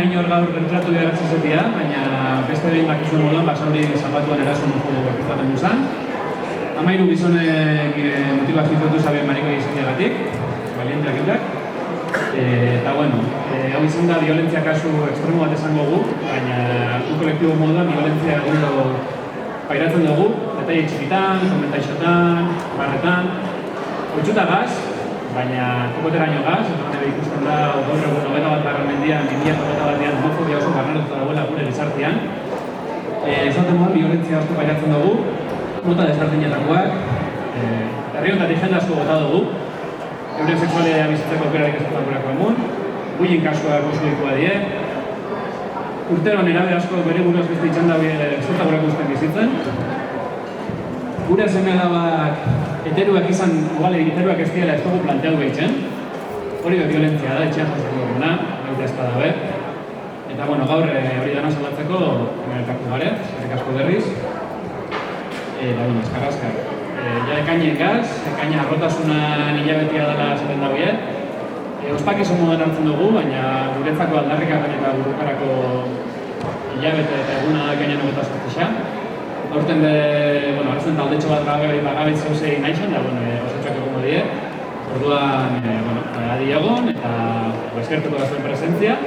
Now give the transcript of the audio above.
inor gaur entratu behar zezetia, baina beste behin bakizuen moduan, basauri zapatuan erasun gortizaten duzan. 13 gizonek motivazioetu zabien mariko izateagatik, valienteak eurak. Eta bueno, hau izan da violentzia kasu ekstremo bat esango gu, baina un kolektibo moduan violentzia egunero pairatzen dugu, detaile txikitan, komentaixotan, barretan, oitxutagaz, baina kokoteraino gaz, eta nire ikusten da gaur egun 21. mendian, 2021an homofobia oso barneratuta dagoela gure gizartean. Esaten moduan, violentzia asko pairatzen dugu, mota desberdinetakoak, herri honetatik jende asko bota dugu, euren sexualea bizitzeko aukerarik ez dutelako emun, bullying kasuak oso dikoa die, urtero nerabe asko bere buruz beste itxanda zerta gure guztien bizitzen. Gure seme-alabak heteruak izan, heteruak ez diela ez dugu planteau behitzen. Hori da violentzia da, etxean jasotu duguna, baita ez bada Eta bueno, gaur hori dana salatzeko elkartu gare, eskerrik asko berriz. Eta bueno, eskarrazkak. Ja ekainen gaz, ekaina arrotasunan hilabetia dela esaten dagoen. Ospakizun moden hartzen dugu, baina guretzako aldarrikapen eta burukarako hilabete eta eguna da ekainen 28. Horten hartzen taldetxo bat bagabitz zauzei naixen, da osatxoak egongo die. Orduan, adi egon eta eskertuko da zuen presentzia.